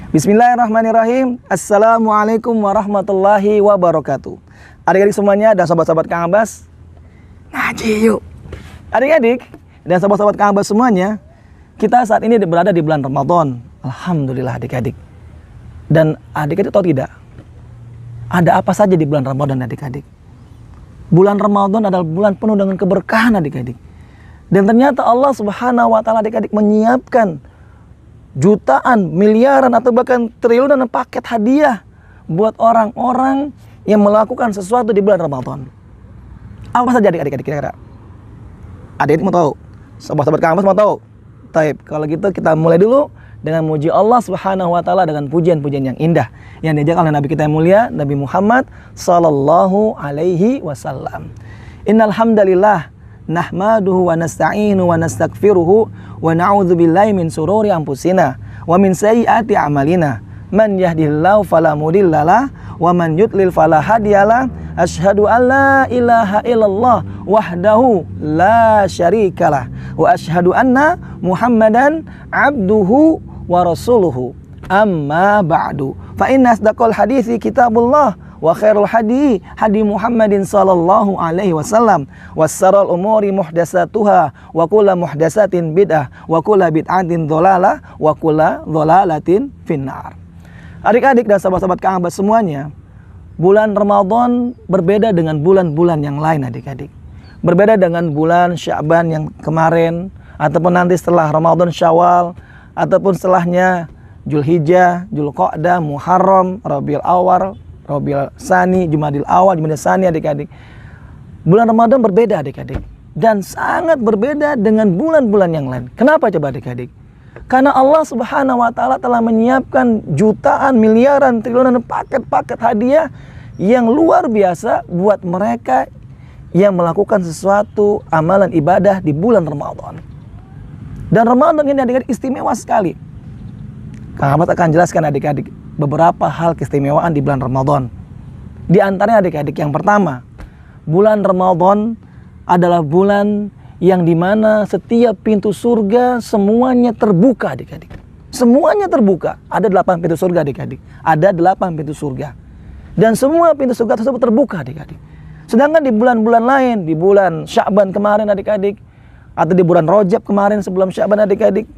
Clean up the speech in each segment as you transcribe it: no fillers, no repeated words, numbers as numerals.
Bismillahirrahmanirrahim. Assalamualaikum warahmatullahi wabarakatuh. Adik-adik semuanya dan sahabat-sahabat Kang Abbas, ngaji yuk. Adik-adik dan sahabat-sahabat Kang Abbas semuanya, kita saat ini berada di bulan Ramadan. Alhamdulillah adik-adik. Dan adik-adik tahu tidak? Ada apa saja di bulan Ramadan adik-adik? Bulan Ramadan adalah bulan penuh dengan keberkahan adik-adik. Dan ternyata Allah Subhanahu wa taala adik-adik menyiapkan jutaan, miliaran atau bahkan triliunan paket hadiah buat orang-orang yang melakukan sesuatu di bulan Ramadan. Apa saja adik-adik kira-kira? Adik-adik mau tahu? Sahabat-sahabat Kang Abbas mau tahu? Taib. Kalau gitu kita mulai dulu dengan memuji Allah Subhanahu wa taala dengan pujian-pujian yang indah yang diajarkan oleh Nabi kita yang mulia Nabi Muhammad sallallahu alaihi wasallam. Innal hamdalillah nahmaduhu wa nasta'inu wa nastaghfiruhu wa na'udzu billahi min sururi anfusina wa min sayyiati a'malina. Man yahdihillahu fala mudhillalah wa man yudlil fala hadiyalah. Asyhadu an la ilaha illallah wahdahu la syarikalah wa asyhadu anna Muhammadan abduhu wa rasuluhu. Amma ba'du. Fa inna asdaqal hadithi kitabullah wa khairul hadi Muhammadin sallallahu alaihi wasallam wassarul umuri muhdatsatuha wa kullu muhdatsatin bid'ah wa kullu bid'atin dhalalah wa kullu dhalalatin finnar. Adik-adik dan sahabat-sahabat Kang Abbas semuanya, bulan Ramadan berbeda dengan bulan-bulan yang lain adik-adik. Berbeda dengan bulan Sya'ban yang kemarin ataupun nanti setelah Ramadan Syawal ataupun setelahnya Zulhijjah, Dzulqa'dah, Muharram, Rabiul Awal, Rabiul Tsani, Jumadil Awal, Jumadil Tsani adik-adik. Bulan Ramadan berbeda adik-adik dan sangat berbeda dengan bulan-bulan yang lain. Kenapa coba adik-adik? Karena Allah Subhanahu wa taala telah menyiapkan jutaan, miliaran, triliunan paket-paket hadiah yang luar biasa buat mereka yang melakukan sesuatu amalan ibadah di bulan Ramadan. Dan Ramadan ini adik-adik istimewa sekali. Kang Abbas akan jelaskan adik-adik beberapa hal keistimewaan di bulan Ramadan. Di antaranya adik-adik yang pertama, bulan Ramadan adalah bulan yang dimana setiap pintu surga semuanya terbuka adik-adik. Semuanya terbuka. Ada 8 pintu surga adik-adik. Ada 8 pintu surga. Dan semua pintu surga tersebut terbuka adik-adik. Sedangkan di bulan-bulan lain, di bulan Sya'ban kemarin adik-adik, atau di bulan Rajab kemarin sebelum Sya'ban adik-adik,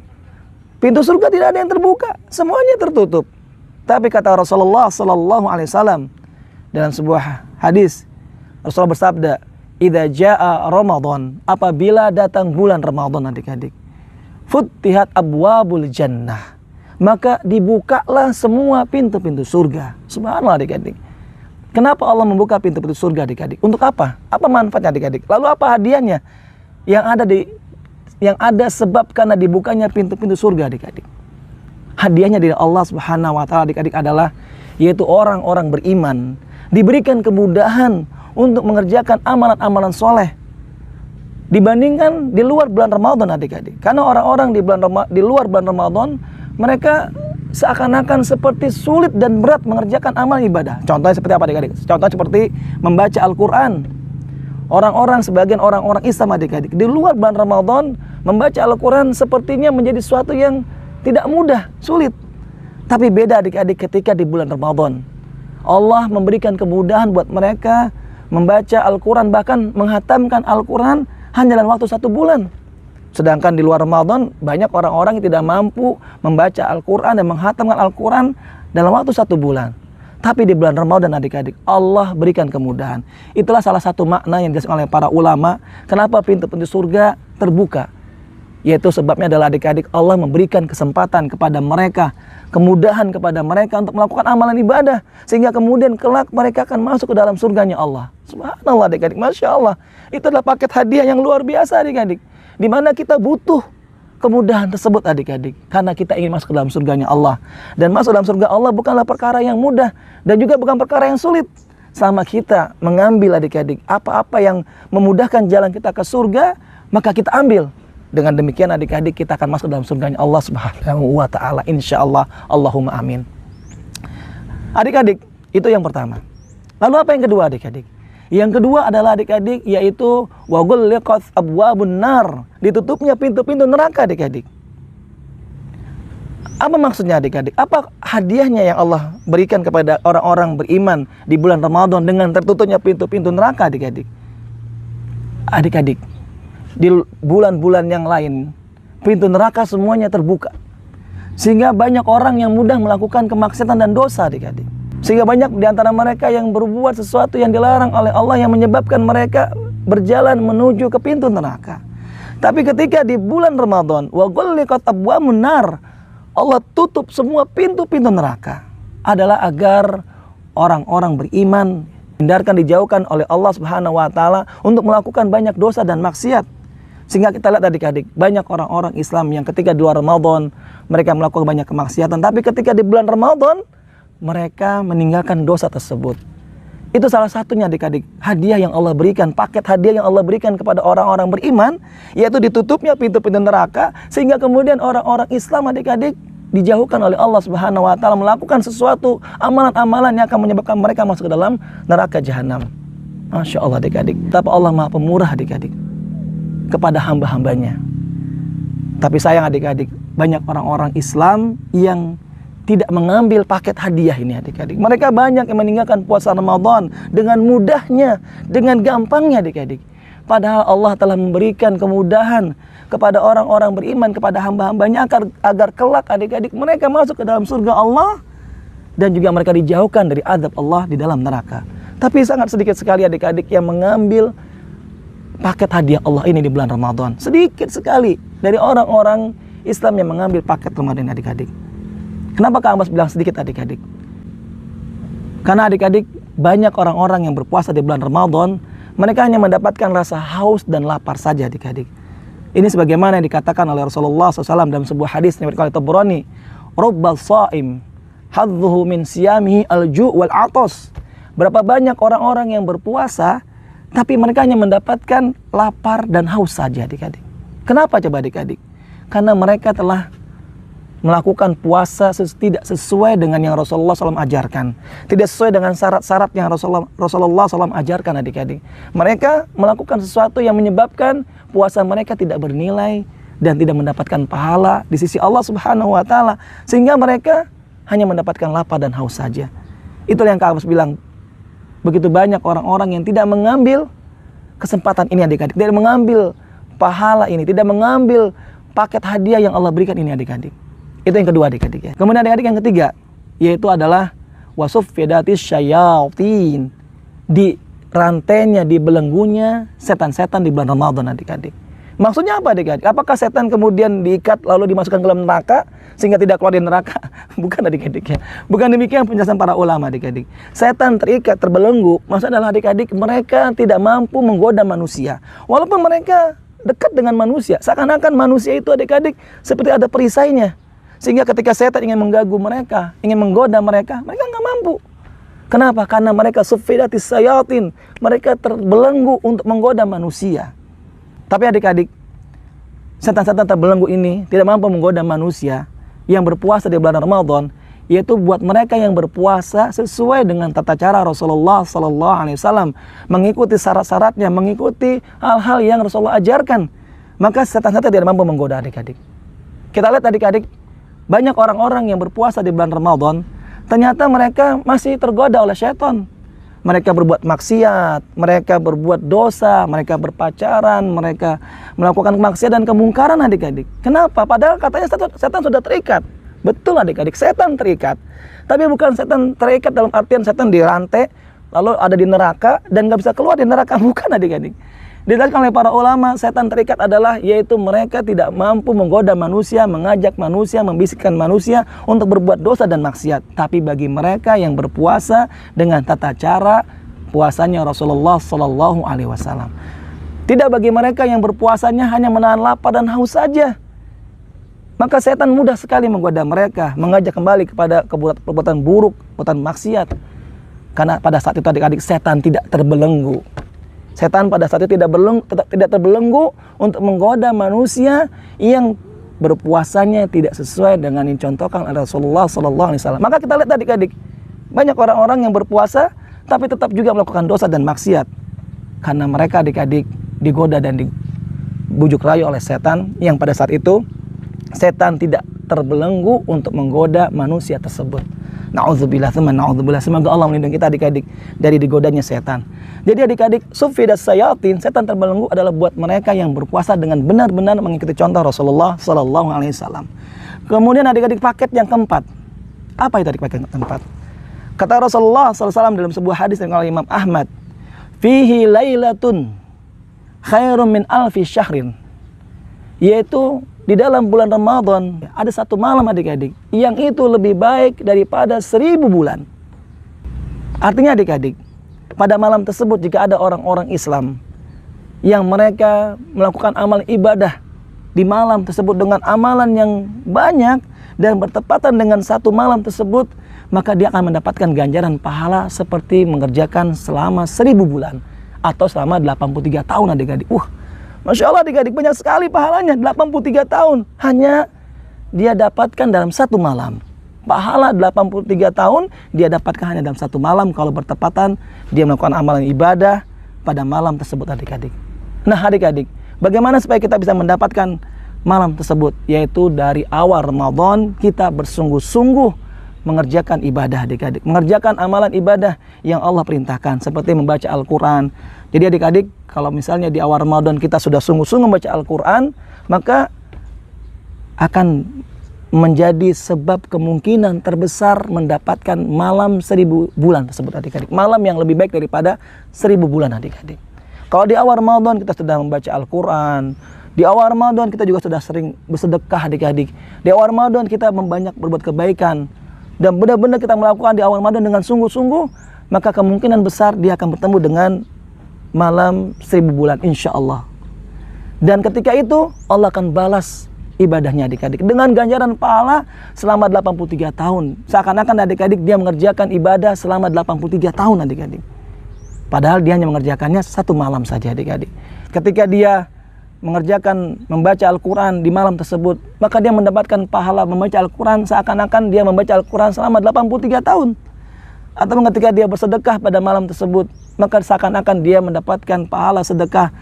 pintu surga tidak ada yang terbuka. Semuanya tertutup. Tapi kata Rasulullah sallallahu alaihi wasallam dalam sebuah hadis, Rasulullah bersabda, "Idza jaa Ramadan," apabila datang bulan Ramadan adik-adik, "futtihat abwabul jannah," maka dibukalah semua pintu-pintu surga. Subhanallah adik-adik. Kenapa Allah membuka pintu-pintu surga adik-adik? Untuk apa? Apa manfaatnya adik-adik? Lalu apa hadiahnya yang ada sebab karena dibukanya pintu-pintu surga adik-adik? Hadiahnya dari Allah Subhanahu wa taala adik-adik adalah yaitu orang-orang beriman diberikan kemudahan untuk mengerjakan amalan-amalan soleh dibandingkan di luar bulan Ramadan adik-adik. Karena orang-orang di luar bulan Ramadan mereka seakan-akan seperti sulit dan berat mengerjakan amal ibadah. Contohnya seperti apa adik-adik? Contohnya seperti membaca Al-Quran. Sebagian orang-orang Islam adik-adik di luar bulan Ramadan membaca Al-Quran sepertinya menjadi sesuatu yang tidak mudah, sulit. Tapi beda adik-adik ketika di bulan Ramadan. Allah memberikan kemudahan buat mereka membaca Al-Quran, bahkan menghatamkan Al-Quran hanya dalam waktu 1 bulan. Sedangkan di luar Ramadan banyak orang-orang yang tidak mampu membaca Al-Quran dan menghatamkan Al-Quran dalam waktu 1 bulan. Tapi di bulan Ramadan adik-adik Allah berikan kemudahan. Itulah salah satu makna yang dijelaskan oleh para ulama kenapa pintu-pintu surga terbuka. Yaitu sebabnya adalah adik-adik Allah memberikan kesempatan kepada mereka, kemudahan kepada mereka untuk melakukan amalan ibadah, sehingga kemudian kelak mereka akan masuk ke dalam surganya Allah. Subhanallah adik-adik, Masya Allah. Itu adalah paket hadiah yang luar biasa adik-adik, di mana kita butuh kemudahan tersebut adik-adik, karena kita ingin masuk ke dalam surganya Allah. Dan masuk dalam surga Allah bukanlah perkara yang mudah, dan juga bukan perkara yang sulit. Sama kita mengambil adik-adik apa-apa yang memudahkan jalan kita ke surga, maka kita ambil. Dengan demikian adik-adik kita akan masuk dalam surganya Allah Subhanahu wa ta'ala, insyaallah. Allahumma amin. Adik-adik, itu yang pertama. Lalu apa yang kedua adik-adik? Yang kedua adalah adik-adik yaitu wa ghulliqat abwabun nar, ditutupnya pintu-pintu neraka adik-adik. Apa maksudnya adik-adik? Apa hadiahnya yang Allah berikan kepada orang-orang beriman di bulan Ramadan dengan tertutupnya pintu-pintu neraka adik-adik? Adik-adik, di bulan-bulan yang lain pintu neraka semuanya terbuka. Sehingga banyak orang yang mudah melakukan kemaksiatan dan dosa adik-adik. Sehingga banyak di antara mereka yang berbuat sesuatu yang dilarang oleh Allah yang menyebabkan mereka berjalan menuju ke pintu neraka. Tapi ketika di bulan Ramadan, wa ghulliqat abwabun nar, Allah tutup semua pintu-pintu neraka, adalah agar orang-orang beriman hindarkan, dijauhkan oleh Allah Subhanahu wa taala untuk melakukan banyak dosa dan maksiat. Sehingga kita lihat adik-adik, banyak orang-orang Islam yang ketika di luar Ramadan mereka melakukan banyak kemaksiatan, tapi ketika di bulan Ramadan mereka meninggalkan dosa tersebut. Itu salah satunya adik-adik, hadiah yang Allah berikan, paket hadiah yang Allah berikan kepada orang-orang beriman, yaitu ditutupnya pintu-pintu neraka, sehingga kemudian orang-orang Islam adik-adik dijauhkan oleh Allah Subhanahu wa taala melakukan sesuatu amalan-amalan yang akan menyebabkan mereka masuk ke dalam neraka jahanam. Masya Allah adik-adik, tapi Allah Maha Pemurah adik-adik kepada hamba-hambanya. Tapi sayang adik-adik, banyak orang-orang Islam yang tidak mengambil paket hadiah ini adik-adik. Mereka banyak yang meninggalkan puasa Ramadan dengan mudahnya, dengan gampangnya adik-adik. Padahal Allah telah memberikan kemudahan kepada orang-orang beriman, kepada hamba-hambanya agar kelak adik-adik mereka masuk ke dalam surga Allah dan juga mereka dijauhkan dari azab Allah di dalam neraka. Tapi sangat sedikit sekali adik-adik yang mengambil paket hadiah Allah ini di bulan Ramadan. Sedikit sekali dari orang-orang Islam yang mengambil paket Ramadan adik-adik. Kenapa Kak Abbas bilang sedikit adik-adik? Karena adik-adik banyak orang-orang yang berpuasa di bulan Ramadan, mereka hanya mendapatkan rasa haus dan lapar saja adik-adik. Ini sebagaimana yang dikatakan oleh Rasulullah SAW dalam sebuah hadis yang diriwayatkan oleh Tabrani, "Rubbal sha'im hadzuhu min siyamihi al-ju' wal 'atas." Berapa banyak orang-orang yang berpuasa tapi mereka hanya mendapatkan lapar dan haus saja adik-adik. Kenapa coba adik-adik? Karena mereka telah melakukan puasa tidak sesuai dengan yang Rasulullah SAW ajarkan, tidak sesuai dengan syarat-syarat yang Rasulullah SAW ajarkan adik-adik. Mereka melakukan sesuatu yang menyebabkan puasa mereka tidak bernilai dan tidak mendapatkan pahala di sisi Allah Subhanahu wa taala, sehingga mereka hanya mendapatkan lapar dan haus saja. Itulah yang Kak Abbas bilang, begitu banyak orang-orang yang tidak mengambil kesempatan ini adik-adik, tidak mengambil pahala ini, tidak mengambil paket hadiah yang Allah berikan ini adik-adik. Itu yang kedua adik-adik ya. Kemudian adik-adik yang ketiga, yaitu adalah wasuffidatis syayatin, di rantainya, di belenggunya setan-setan di bulan Ramadan adik-adik. Maksudnya apa adik-adik? Apakah setan kemudian diikat lalu dimasukkan ke dalam neraka sehingga tidak keluar dari neraka? Bukan adik-adik ya. Bukan demikian penjelasan para ulama adik-adik. Setan terikat, terbelenggu, maksudnya adalah adik-adik mereka tidak mampu menggoda manusia. Walaupun mereka dekat dengan manusia, seakan-akan manusia itu adik-adik seperti ada perisainya. Sehingga ketika setan ingin mengganggu mereka, ingin menggoda mereka, mereka nggak mampu. Kenapa? Karena mereka suffidatis syayatin, mereka terbelenggu untuk menggoda manusia. Tapi adik-adik, setan-setan terbelenggu ini tidak mampu menggoda manusia yang berpuasa di bulan Ramadan, yaitu buat mereka yang berpuasa sesuai dengan tata cara Rasulullah SAW, mengikuti syarat-syaratnya, mengikuti hal-hal yang Rasulullah ajarkan, maka setan-setan tidak mampu menggoda adik-adik. Kita lihat adik-adik, banyak orang-orang yang berpuasa di bulan Ramadan, ternyata mereka masih tergoda oleh syaitan. Mereka berbuat maksiat, mereka berbuat dosa, mereka berpacaran, mereka melakukan kemaksiatan dan kemungkaran adik-adik. Kenapa? Padahal katanya setan sudah terikat. Betul adik-adik, setan terikat. Tapi bukan setan terikat dalam artian setan dirantai, lalu ada di neraka dan nggak bisa keluar di neraka. Bukan adik-adik. Dikatakan oleh para ulama, setan terikat adalah yaitu mereka tidak mampu menggoda manusia, mengajak manusia, membisikkan manusia untuk berbuat dosa dan maksiat. Tapi bagi mereka yang berpuasa dengan tata cara puasanya Rasulullah SAW, tidak bagi mereka yang berpuasanya hanya menahan lapar dan haus saja, maka setan mudah sekali menggoda mereka, mengajak kembali kepada perbuatan buruk, perbuatan maksiat. Karena pada saat itu adik-adik setan tidak terbelenggu. Setan pada saat itu tidak terbelenggu untuk menggoda manusia yang berpuasanya tidak sesuai dengan yang dicontohkan oleh Rasulullah SAW. Maka kita lihat adik-adik, banyak orang-orang yang berpuasa tapi tetap juga melakukan dosa dan maksiat. Karena mereka adik-adik digoda dan dibujuk rayu oleh setan, yang pada saat itu setan tidak terbelenggu untuk menggoda manusia tersebut. Na'udzubillah, semoga Allah melindungi kita adik-adik dari digodanya setan. Jadi adik-adik, sufidat sayatin, setan terbelenggu adalah buat mereka yang berpuasa dengan benar-benar mengikuti contoh Rasulullah Sallallahu Alaihi Wasallam. Kemudian adik-adik, paket yang keempat. Apa itu adik paket yang keempat? Kata Rasulullah Sallallahu Alaihi Wasallam dalam sebuah hadis yang oleh Imam Ahmad, fihi lailatun khairum min alfi syahrin, yaitu di dalam bulan Ramadan ada satu malam adik-adik yang itu lebih baik daripada 1000 bulan. Artinya adik-adik, pada malam tersebut jika ada orang-orang Islam yang mereka melakukan amal ibadah di malam tersebut dengan amalan yang banyak dan bertepatan dengan satu malam tersebut, maka dia akan mendapatkan ganjaran pahala seperti mengerjakan selama 1000 bulan atau selama 83 tahun adik-adik. Masya Allah adik-adik, banyak sekali pahalanya. 83 tahun hanya dia dapatkan dalam satu malam. Pahala 83 tahun dia dapatkan hanya dalam satu malam kalau bertepatan dia melakukan amalan ibadah pada malam tersebut adik-adik. Nah adik-adik, bagaimana supaya kita bisa mendapatkan malam tersebut? Yaitu dari awal Ramadan kita bersungguh-sungguh mengerjakan ibadah adik-adik, mengerjakan amalan ibadah yang Allah perintahkan seperti membaca Al-Quran. Jadi adik-adik, kalau misalnya di awal Ramadan kita sudah sungguh-sungguh membaca Al-Quran, maka akan menjadi sebab kemungkinan terbesar mendapatkan malam 1000 bulan tersebut adik-adik. Malam yang lebih baik daripada 1000 bulan adik-adik. Kalau di awal Ramadan kita sudah membaca Al-Quran, di awal Ramadan kita juga sudah sering bersedekah adik-adik, di awal Ramadan kita membanyak berbuat kebaikan, dan benar-benar kita melakukan di awal Ramadan dengan sungguh-sungguh, maka kemungkinan besar dia akan bertemu dengan malam 1000 bulan insya Allah. Dan ketika itu Allah akan balas ibadahnya adik-adik dengan ganjaran pahala selama 83 tahun. Seakan-akan adik-adik dia mengerjakan ibadah selama 83 tahun adik-adik. Padahal dia hanya mengerjakannya satu malam saja adik-adik. Ketika dia mengerjakan membaca Al-Quran di malam tersebut, maka dia mendapatkan pahala membaca Al-Quran seakan-akan dia membaca Al-Quran selama 83 tahun. Atau ketika dia bersedekah pada malam tersebut, maka seakan-akan dia mendapatkan pahala sedekah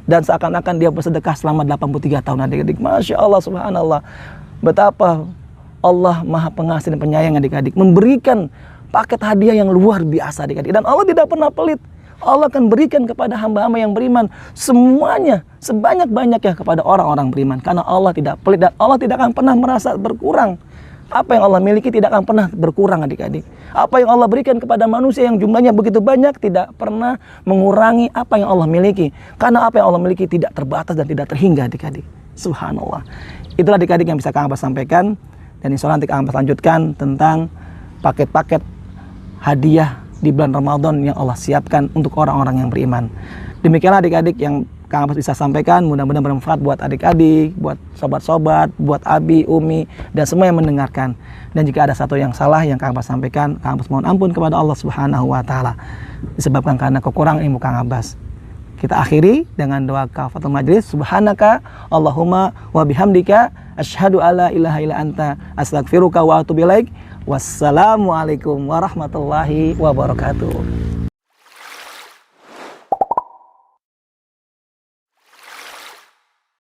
dan seakan-akan dia bersedekah selama 83 tahun adik-adik. Masya Allah, subhanallah, betapa Allah maha pengasih dan penyayang adik-adik, memberikan paket hadiah yang luar biasa adik-adik. Dan Allah tidak pernah pelit. Allah akan berikan kepada hamba-hamba yang beriman semuanya, sebanyak-banyaknya kepada orang-orang beriman. Karena Allah tidak pelit dan Allah tidak akan pernah merasa berkurang. Apa yang Allah miliki tidak akan pernah berkurang adik-adik. Apa yang Allah berikan kepada manusia yang jumlahnya begitu banyak tidak pernah mengurangi apa yang Allah miliki. Karena apa yang Allah miliki tidak terbatas dan tidak terhingga adik-adik. Subhanallah. Itulah adik-adik yang bisa Kang Abbas sampaikan. Dan insya Allah nanti Kang Abbas lanjutkan tentang paket-paket hadiah di bulan Ramadan yang Allah siapkan untuk orang-orang yang beriman. Demikianlah adik-adik yang Kang Abbas bisa sampaikan, mudah-mudahan bermanfaat buat adik-adik, buat sobat-sobat, buat Abi, Umi, dan semua yang mendengarkan. Dan jika ada satu yang salah yang Kang Abbas sampaikan, Kang Abbas mohon ampun kepada Allah Subhanahu wa Ta'ala, disebabkan karena kekurangan ilmu Kang Abbas. Kita akhiri dengan doa kafatul majlis. Subhanaka Allahumma wa bihamdika asyhadu alla ilaha illa anta astaghfiruka wa atubu ilaik. Wassalamualaikum warahmatullahi wabarakatuh.